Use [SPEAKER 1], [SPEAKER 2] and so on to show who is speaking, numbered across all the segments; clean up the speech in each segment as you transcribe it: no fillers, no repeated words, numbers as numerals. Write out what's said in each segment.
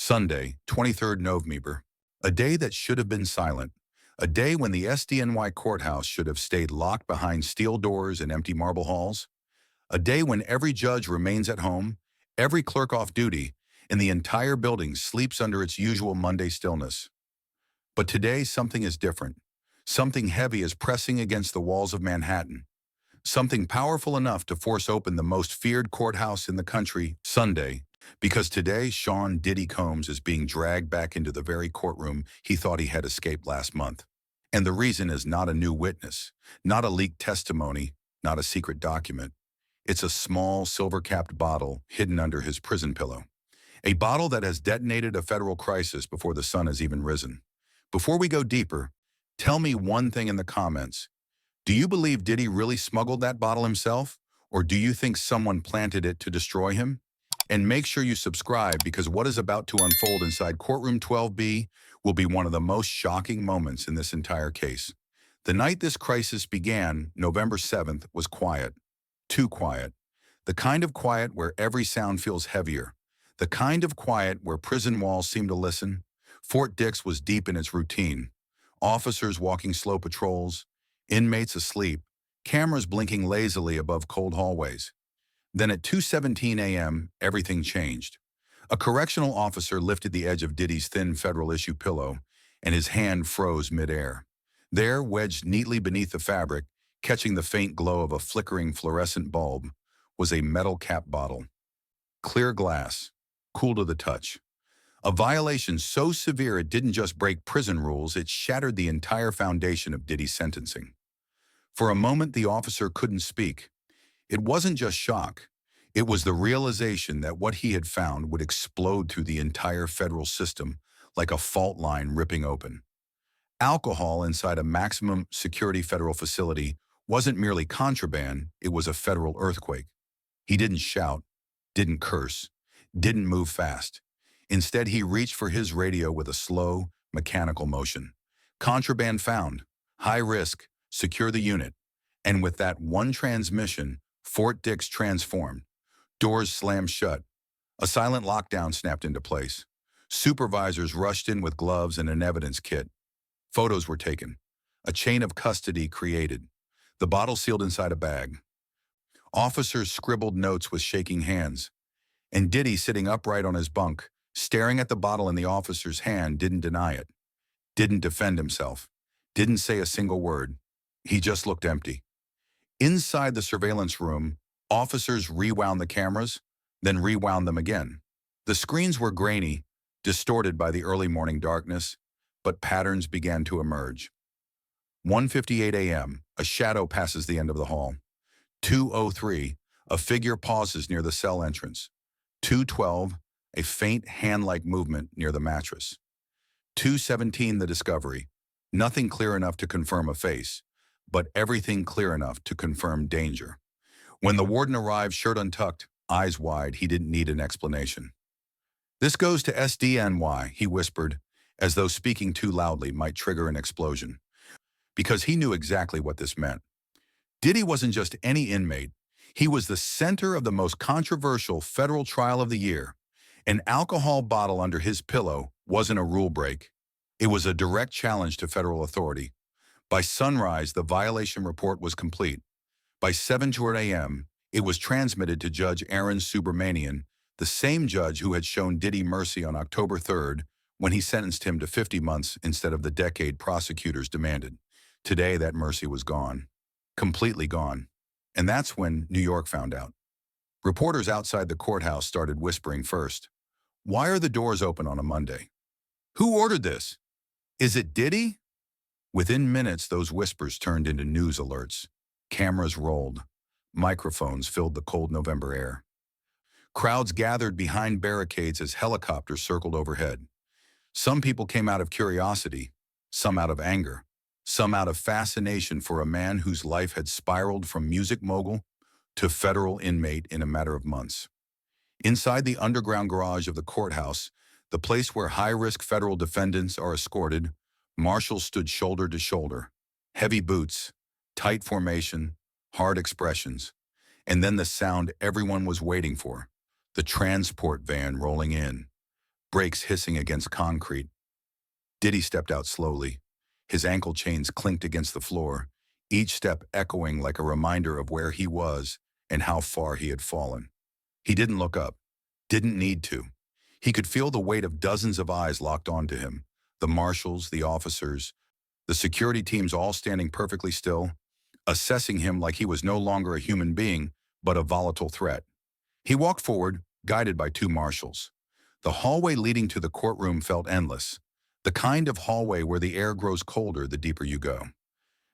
[SPEAKER 1] Sunday, 23rd November. A day that should have been silent. A day when the SDNY courthouse should have stayed locked behind steel doors and empty marble halls. A day when every judge remains at home, every clerk off duty, and the entire building sleeps under its usual Monday stillness. But today, something is different. Something heavy is pressing against the walls of Manhattan. Something powerful enough to force open the most feared courthouse in the country, Sunday, because today Sean Diddy Combs is being dragged back into the very courtroom he thought he had escaped last month. And the reason is not a new witness, not a leaked testimony, not a secret document. It's a small, silver-capped bottle hidden under his prison pillow. A bottle that has detonated a federal crisis before the sun has even risen. Before we go deeper, tell me one thing in the comments. Do you believe Diddy really smuggled that bottle himself? Or do you think someone planted it to destroy him? And make sure you subscribe, because what is about to unfold inside Courtroom 12B will be one of the most shocking moments in this entire case. The night this crisis began, November 7th, was quiet. Too quiet. The kind of quiet where every sound feels heavier. The kind of quiet where prison walls seem to listen. Fort Dix was deep in its routine. Officers walking slow patrols, inmates asleep, cameras blinking lazily above cold hallways. Then at 2:17 a.m., everything changed. A correctional officer lifted the edge of Diddy's thin federal issue pillow, and his hand froze midair. There, wedged neatly beneath the fabric, catching the faint glow of a flickering fluorescent bulb, was a metal cap bottle. Clear glass, cool to the touch. A violation so severe it didn't just break prison rules, it shattered the entire foundation of Diddy's sentencing. For a moment, the officer couldn't speak. It wasn't just shock. It was the realization that what he had found would explode through the entire federal system like a fault line ripping open. Alcohol inside a maximum security federal facility wasn't merely contraband, it was a federal earthquake. He didn't shout, didn't curse, didn't move fast. Instead, he reached for his radio with a slow, mechanical motion. Contraband found. High risk. Secure the unit. And with that one transmission, Fort Dix transformed. Doors slammed shut. A silent lockdown snapped into place. Supervisors rushed in with gloves and an evidence kit. Photos were taken. A chain of custody created. The bottle sealed inside a bag. Officers scribbled notes with shaking hands. And Diddy, sitting upright on his bunk, staring at the bottle in the officer's hand, didn't deny it. Didn't defend himself. Didn't say a single word. He just looked empty. Inside the surveillance room, officers rewound the cameras, then rewound them again. The screens were grainy, distorted by the early morning darkness, but patterns began to emerge. 1:58 a.m., a shadow passes the end of the hall. 2:03, a figure pauses near the cell entrance. 2:12, a faint hand-like movement near the mattress. 2:17, the discovery. Nothing clear enough to confirm a face, but everything clear enough to confirm danger. When the warden arrived, shirt untucked, eyes wide, he didn't need an explanation. "This goes to SDNY," he whispered, as though speaking too loudly might trigger an explosion. Because he knew exactly what this meant. Diddy wasn't just any inmate. He was the center of the most controversial federal trial of the year. An alcohol bottle under his pillow wasn't a rule break. It was a direct challenge to federal authority. By sunrise, the violation report was complete. By 7:00 a.m., it was transmitted to Judge Subramanian, the same judge who had shown Diddy mercy on October 3rd when he sentenced him to 50 months instead of the decade prosecutors demanded. Today, that mercy was gone. Completely gone. And that's when New York found out. Reporters outside the courthouse started whispering first. Why are the doors open on a Monday? Who ordered this? Is it Diddy? Within minutes, those whispers turned into news alerts. Cameras rolled. Microphones filled the cold November air. Crowds gathered behind barricades as helicopters circled overhead. Some people came out of curiosity, some out of anger, some out of fascination for a man whose life had spiraled from music mogul to federal inmate in a matter of months. Inside the underground garage of the courthouse, the place where high-risk federal defendants are escorted, Marshals stood shoulder to shoulder. Heavy boots, tight formation, hard expressions, and then the sound everyone was waiting for, the transport van rolling in. brakes hissing against concrete. Diddy stepped out slowly. His ankle chains clinked against the floor, each step echoing like a reminder of where he was and how far he had fallen. He didn't look up, didn't need to. He could feel the weight of dozens of eyes locked onto him, the marshals, the officers, the security teams all standing perfectly still, assessing him like he was no longer a human being, but a volatile threat. He walked forward, guided by two marshals. The hallway leading to the courtroom felt endless, the kind of hallway where the air grows colder the deeper you go.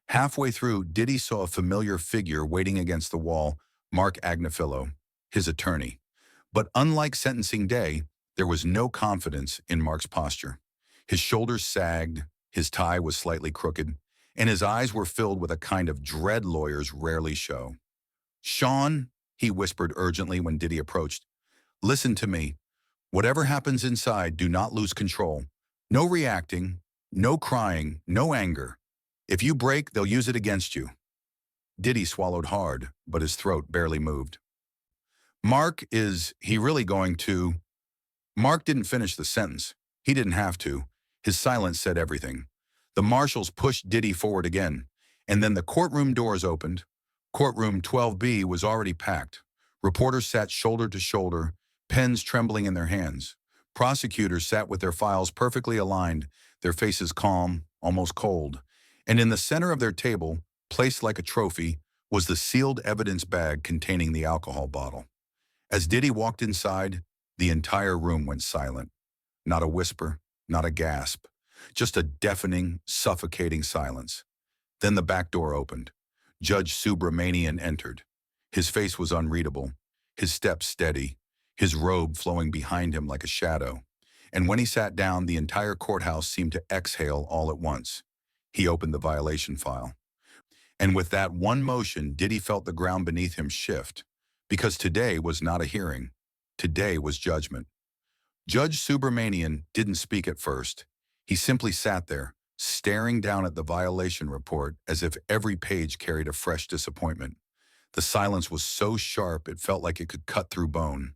[SPEAKER 1] Halfway through, Diddy saw a familiar figure waiting against the wall, Mark Agnifilo, his attorney. But unlike sentencing day, there was no confidence in Mark's posture. His shoulders sagged, his tie was slightly crooked, and his eyes were filled with a kind of dread lawyers rarely show. "Sean," he whispered urgently when Diddy approached, "listen to me. Whatever happens inside, do not lose control. No reacting, no crying, no anger. If you break, they'll use it against you." Diddy swallowed hard, but his throat barely moved. Is he really going to? Mark didn't finish the sentence. He didn't have to. His silence said everything. The marshals pushed Diddy forward again, and then the courtroom doors opened. Courtroom 12B was already packed. Reporters sat shoulder to shoulder, pens trembling in their hands. Prosecutors sat with their files perfectly aligned, their faces calm, almost cold. And in the center of their table, placed like a trophy, was the sealed evidence bag containing the alcohol bottle. As Diddy walked inside, the entire room went silent. Not a whisper, not a gasp, just a deafening, suffocating silence. Then the back door opened. Judge Subramanian entered. His face was unreadable, his steps steady, his robe flowing behind him like a shadow. And when he sat down, the entire courthouse seemed to exhale all at once. He opened the violation file. And with that one motion, Diddy felt the ground beneath him shift. Because today was not a hearing. Today was judgment. Judge Subramanian didn't speak at first. He simply sat there, staring down at the violation report as if every page carried a fresh disappointment. The silence was so sharp it felt like it could cut through bone.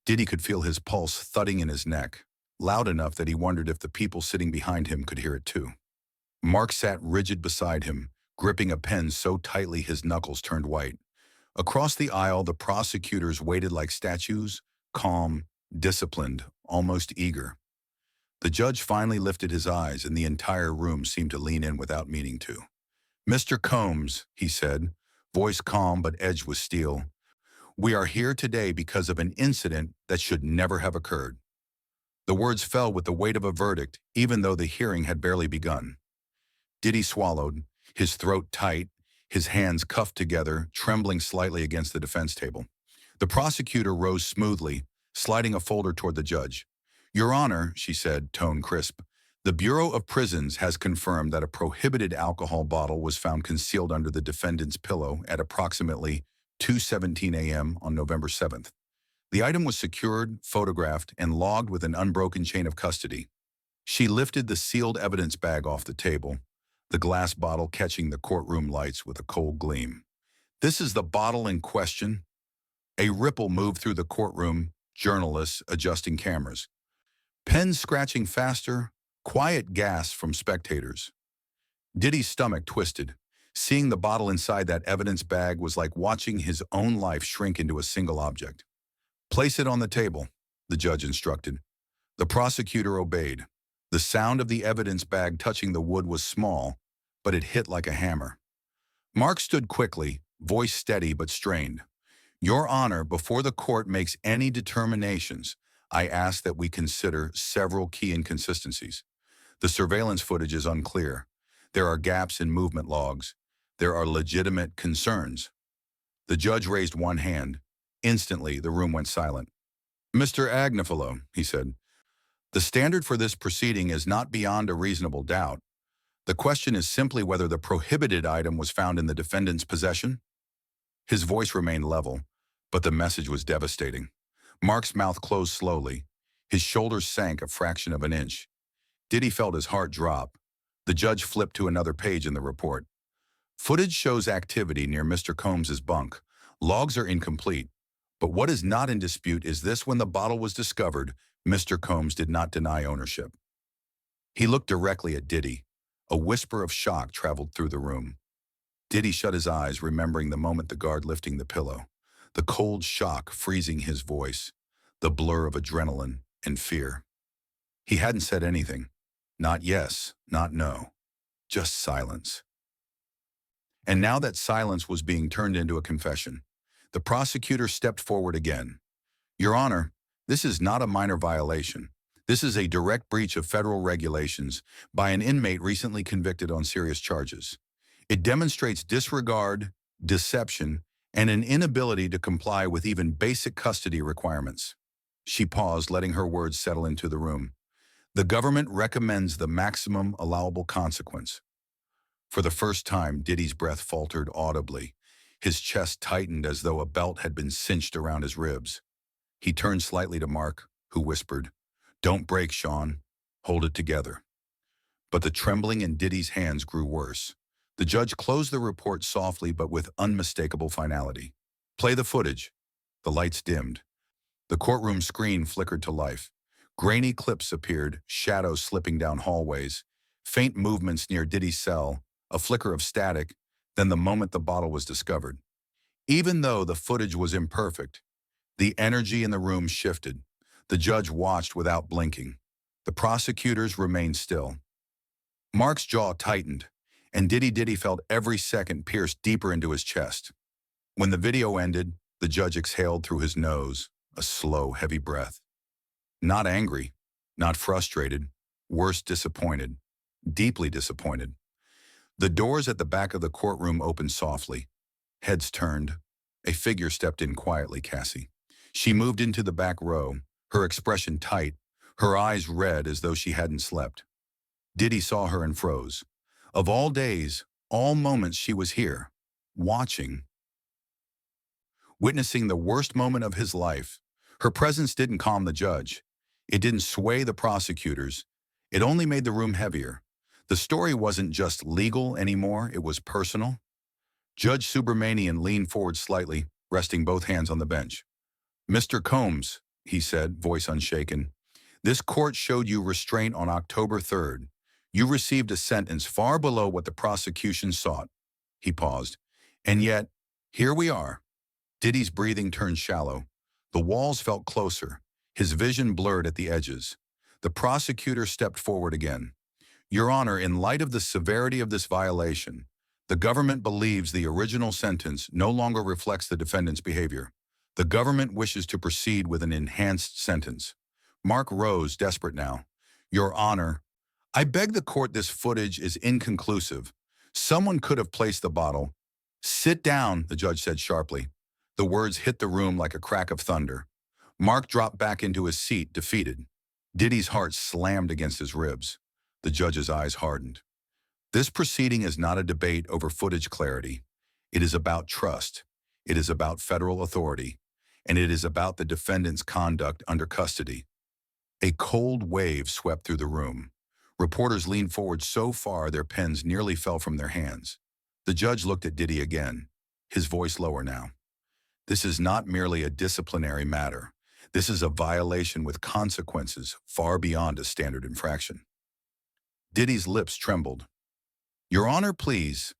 [SPEAKER 1] Diddy could feel his pulse thudding in his neck, loud enough that he wondered if the people sitting behind him could hear it too. Mark sat rigid beside him, gripping a pen so tightly his knuckles turned white. Across the aisle, the prosecutors waited like statues, calm, disciplined, almost eager. The judge finally lifted his eyes, and the entire room seemed to lean in without meaning to. "Mr. Combs," he said, voice calm but edged with steel, "we are here today because of an incident that should never have occurred." The words fell with the weight of a verdict, even though the hearing had barely begun. Diddy swallowed, his throat tight, his hands cuffed together, trembling slightly against the defense table. The prosecutor rose smoothly, sliding a folder toward the judge. "Your Honor," she said, tone crisp, "the Bureau of Prisons has confirmed that a prohibited alcohol bottle was found concealed under the defendant's pillow at approximately 2:17 a.m. on November 7th. The item was secured, photographed, and logged with an unbroken chain of custody." She lifted the sealed evidence bag off the table, the glass bottle catching the courtroom lights with a cold gleam. "This is the bottle in question?" A ripple moved through the courtroom, journalists adjusting cameras. Pens scratching faster, quiet gasps from spectators. Diddy's stomach twisted. Seeing the bottle inside that evidence bag was like watching his own life shrink into a single object. "Place it on the table," the judge instructed. The prosecutor obeyed. The sound of the evidence bag touching the wood was small, but it hit like a hammer. Mark stood quickly, voice steady but strained. "Your Honor, before the court makes any determinations, I ask that we consider several key inconsistencies. The surveillance footage is unclear. There are gaps in movement logs. There are legitimate concerns." The judge raised one hand. Instantly, the room went silent. "Mr. Agnifilo," he said, "the standard for this proceeding is not beyond a reasonable doubt. The question is simply whether the prohibited item was found in the defendant's possession." His voice remained level, but the message was devastating. Mark's mouth closed slowly. His shoulders sank a fraction of an inch. Diddy felt his heart drop. The judge flipped to another page in the report. "Footage shows activity near Mr. Combs's bunk. Logs are incomplete. But what is not in dispute is this: when the bottle was discovered, Mr. Combs did not deny ownership. He looked directly at Diddy. A whisper of shock traveled through the room. Diddy shut his eyes, remembering the moment the guard lifting the pillow. The cold shock freezing his voice. The blur of adrenaline and fear. He hadn't said anything. Not yes, not no. Just silence. And now that silence was being turned into a confession. The prosecutor stepped forward again. Your Honor, this is not a minor violation. This is a direct breach of federal regulations by an inmate recently convicted on serious charges. It demonstrates disregard, deception, and an inability to comply with even basic custody requirements. She paused, letting her words settle into the room. The government recommends the maximum allowable consequence. For the first time, Diddy's breath faltered audibly. His chest tightened as though a belt had been cinched around his ribs. He turned slightly to Mark, who whispered, "Don't break, Sean. Hold it together." But the trembling in Diddy's hands grew worse. The judge closed the report softly but with unmistakable finality. "Play the footage." The lights dimmed. The courtroom screen flickered to life. Grainy clips appeared, shadows slipping down hallways, faint movements near Diddy's cell, a flicker of static, then the moment the bottle was discovered. Even though the footage was imperfect, the energy in the room shifted. The judge watched without blinking. The prosecutors remained still. Mark's jaw tightened, and Diddy felt every second pierce deeper into his chest. When the video ended, the judge exhaled through his nose, a slow, heavy breath. Not angry, not frustrated, worse disappointed, deeply disappointed. The doors at the back of the courtroom opened softly. Heads turned. A figure stepped in quietly, Cassie. She moved into the back row, her expression tight, her eyes red as though she hadn't slept. Diddy saw her and froze. Of all days, all moments she was here, watching, witnessing the worst moment of his life. Her presence didn't calm the judge. It didn't sway the prosecutors. It only made the room heavier. The story wasn't just legal anymore, it was personal. Judge Subramanian leaned forward slightly, resting both hands on the bench. "Mr. Combs," he said, voice unshaken, "this court showed you restraint on October 3rd. You received a sentence far below what the prosecution sought." He paused. "And yet, here we are." Diddy's breathing turned shallow. The walls felt closer, his vision blurred at the edges. The prosecutor stepped forward again. "Your Honor, in light of the severity of this violation, the government believes the original sentence no longer reflects the defendant's behavior. The government wishes to proceed with an enhanced sentence." Mark rose, desperate now. "Your Honor, I beg the court, this footage is inconclusive. Someone could have placed the bottle." "Sit down," the judge said sharply. The words hit the room like a crack of thunder. Mark dropped back into his seat, defeated. Diddy's heart slammed against his ribs. The judge's eyes hardened. This proceeding is not a debate over footage clarity. It is about trust. It is about federal authority. And it is about the defendant's conduct under custody. A cold wave swept through the room. Reporters leaned forward so far their pens nearly fell from their hands. The judge looked at Diddy again, his voice lower now. "This is not merely a disciplinary matter. This is a violation with consequences far beyond a standard infraction." Diddy's lips trembled. "Your Honor, please."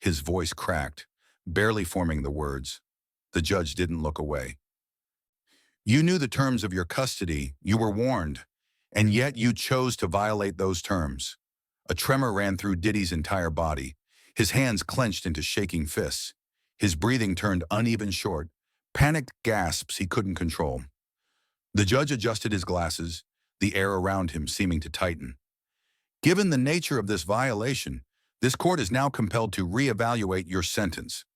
[SPEAKER 1] His voice cracked, barely forming the words. The judge didn't look away. "You knew the terms of your custody, you were warned, and yet you chose to violate those terms." A tremor ran through Diddy's entire body. His hands clenched into shaking fists. His breathing turned uneven short, panicked gasps he couldn't control. The judge adjusted his glasses, the air around him seeming to tighten. "Given the nature of this violation, this court is now compelled to reevaluate your sentence."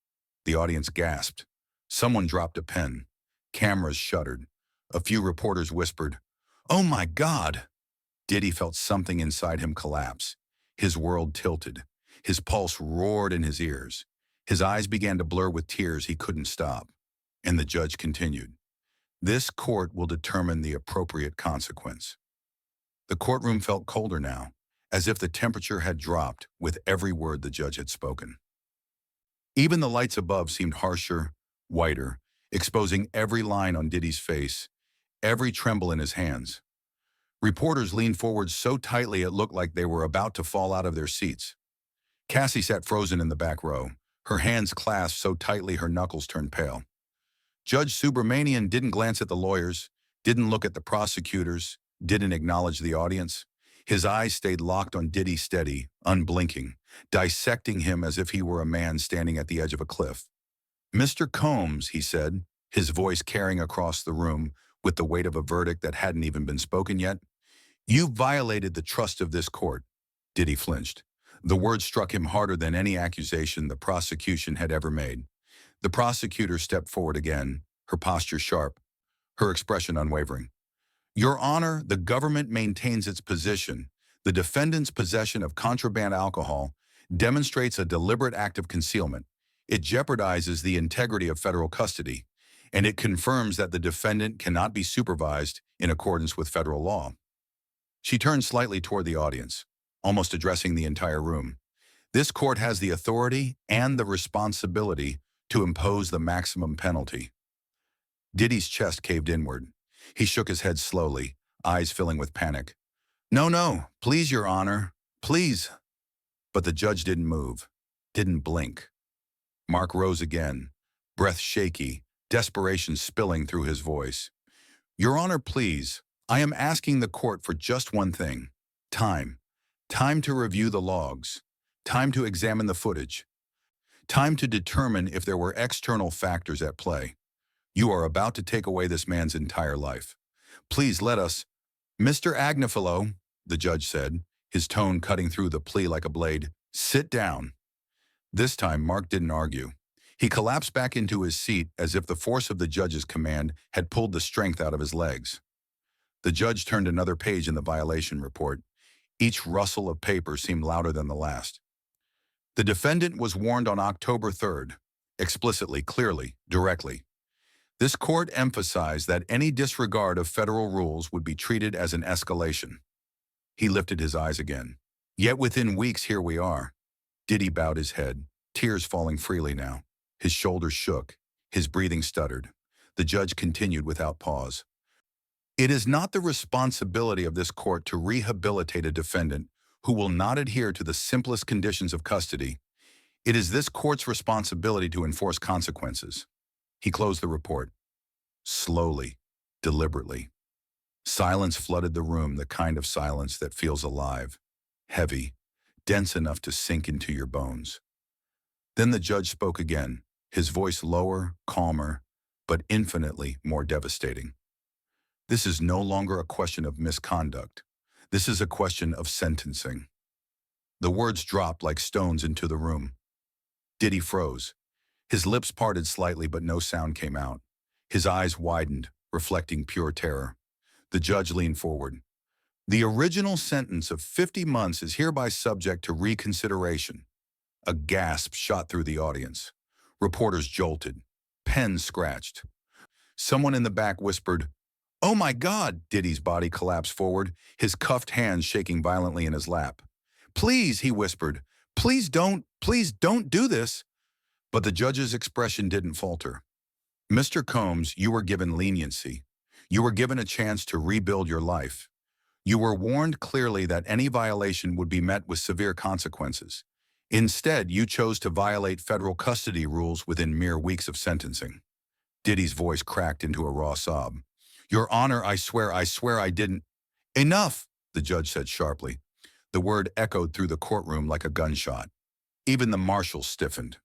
[SPEAKER 1] The audience gasped. Someone dropped a pen. Cameras shuddered. A few reporters whispered, "Oh my God!" Diddy felt something inside him collapse. His world tilted. His pulse roared in his ears. His eyes began to blur with tears he couldn't stop. And the judge continued, "This court will determine the appropriate consequence." The courtroom felt colder now, as if the temperature had dropped with every word the judge had spoken. Even the lights above seemed harsher, whiter, exposing every line on Diddy's face, every tremble in his hands. Reporters leaned forward so tightly it looked like they were about to fall out of their seats. Cassie sat frozen in the back row, her hands clasped so tightly her knuckles turned pale. Judge Subramanian didn't glance at the lawyers, didn't look at the prosecutors, didn't acknowledge the audience. His eyes stayed locked on Diddy steady, unblinking, dissecting him as if he were a man standing at the edge of a cliff. "Mr. Combs," he said, his voice carrying across the room with the weight of a verdict that hadn't even been spoken yet, "you violated the trust of this court." Diddy flinched. The word struck him harder than any accusation the prosecution had ever made. The prosecutor stepped forward again, her posture sharp, her expression unwavering. "Your Honor, the government maintains its position. The defendant's possession of contraband alcohol demonstrates a deliberate act of concealment. It jeopardizes the integrity of federal custody, and it confirms that the defendant cannot be supervised in accordance with federal law." She turned slightly toward the audience, almost addressing the entire room. "This court has the authority and the responsibility to impose the maximum penalty." Diddy's chest caved inward. He shook his head slowly, eyes filling with panic. "No, no, please, Your Honor, please." But the judge didn't move, didn't blink. Mark rose again, breath shaky, desperation spilling through his voice. "Your Honor, please, I am asking the court for just one thing. Time. Time to review the logs. Time to examine the footage. Time to determine if there were external factors at play. You are about to take away this man's entire life. Please let us—" "Mr. Agnifilo," the judge said, his tone cutting through the plea like a blade, "sit down." This time, Mark didn't argue. He collapsed back into his seat as if the force of the judge's command had pulled the strength out of his legs. The judge turned another page in the violation report. Each rustle of paper seemed louder than the last. "The defendant was warned on October 3rd, explicitly, clearly, directly. This court emphasized that any disregard of federal rules would be treated as an escalation." He lifted his eyes again. "Yet within weeks, here we are." Diddy bowed his head, tears falling freely now. His shoulders shook, his breathing stuttered. The judge continued without pause. "It is not the responsibility of this court to rehabilitate a defendant who will not adhere to the simplest conditions of custody. It is this court's responsibility to enforce consequences." He closed the report. Slowly, deliberately. Silence flooded the room, the kind of silence that feels alive, heavy, dense enough to sink into your bones. Then the judge spoke again, his voice lower, calmer, but infinitely more devastating. "This is no longer a question of misconduct. This is a question of sentencing." The words dropped like stones into the room. Diddy froze. His lips parted slightly, but no sound came out. His eyes widened, reflecting pure terror. The judge leaned forward. "The original sentence of 50 months is hereby subject to reconsideration." A gasp shot through the audience. Reporters jolted. Pens scratched. Someone in the back whispered, "Oh my God!" Diddy's body collapsed forward, his cuffed hands shaking violently in his lap. "Please," he whispered, please don't do this." But the judge's expression didn't falter. "Mr. Combs, you were given leniency. You were given a chance to rebuild your life. You were warned clearly that any violation would be met with severe consequences. Instead, you chose to violate federal custody rules within mere weeks of sentencing." Diddy's voice cracked into a raw sob. "Your Honor, I swear I didn't—" "Enough," the judge said sharply. The word echoed through the courtroom like a gunshot. Even the marshals stiffened.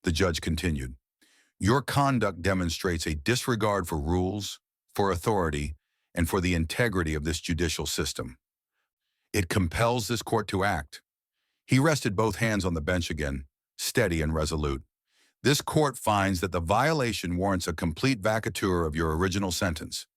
[SPEAKER 1] The judge continued, "Your conduct demonstrates a disregard for rules, for authority, and for the integrity of this judicial system. It compels this court to act." He rested both hands on the bench again, steady and resolute. "This court finds that the violation warrants a complete vacatur of your original sentence."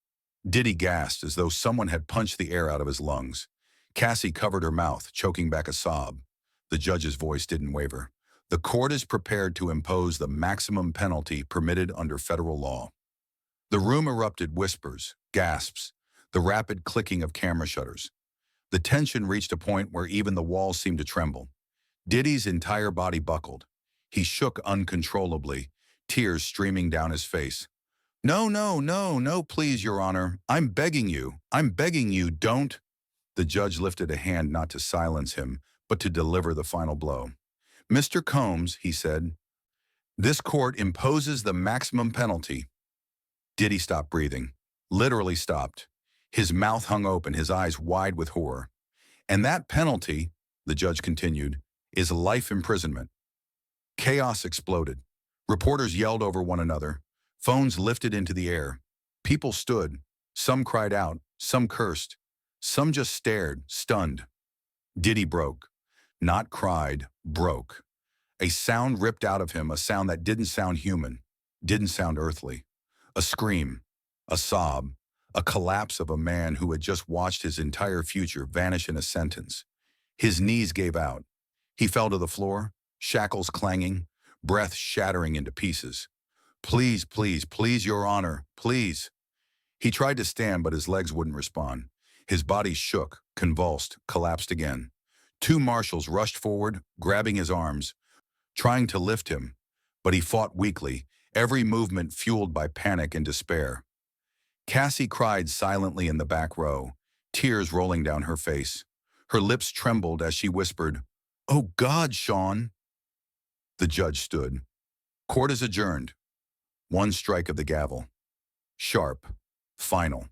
[SPEAKER 1] Diddy gasped as though someone had punched the air out of his lungs. Cassie covered her mouth, choking back a sob. The judge's voice didn't waver. "The court is prepared to impose the maximum penalty permitted under federal law." The room erupted whispers, gasps, the rapid clicking of camera shutters. The tension reached a point where even the walls seemed to tremble. Diddy's entire body buckled. He shook uncontrollably, tears streaming down his face. "No, no, no, no, please, Your Honor. I'm begging you, don't." The judge lifted a hand not to silence him, but to deliver the final blow. "Mr. Combs," he said, "this court imposes the maximum penalty." Diddy stopped breathing, literally stopped. His mouth hung open, his eyes wide with horror. "And that penalty," the judge continued, "is life imprisonment." Chaos exploded. Reporters yelled over one another. Phones lifted into the air. People stood. Some cried out. Some cursed. Some just stared, stunned. Diddy broke. Not cried, broke. A sound ripped out of him, a sound that didn't sound human, didn't sound earthly. A scream, a sob, a collapse of a man who had just watched his entire future vanish in a sentence. His knees gave out. He fell to the floor, shackles clanging, breath shattering into pieces. "Please, please, please, Your Honor, please." He tried to stand, but his legs wouldn't respond. His body shook, convulsed, collapsed again. Two marshals rushed forward, grabbing his arms, trying to lift him, but he fought weakly, every movement fueled by panic and despair. Cassie cried silently in the back row, tears rolling down her face. Her lips trembled as she whispered, "Oh God, Sean." The judge stood. "Court is adjourned." One strike of the gavel. Sharp. Final.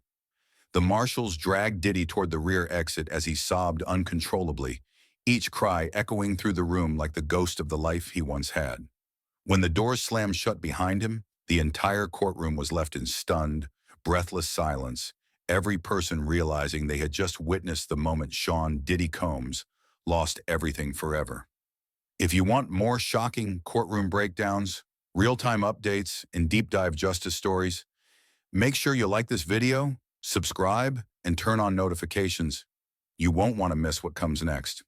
[SPEAKER 1] The marshals dragged Diddy toward the rear exit as he sobbed uncontrollably, each cry echoing through the room like the ghost of the life he once had. When the doors slammed shut behind him, the entire courtroom was left in stunned, breathless silence, every person realizing they had just witnessed the moment Sean "Diddy" Combs lost everything forever. If you want more shocking courtroom breakdowns, real-time updates, and deep-dive justice stories, make sure you like this video, subscribe, and turn on notifications. You won't want to miss what comes next.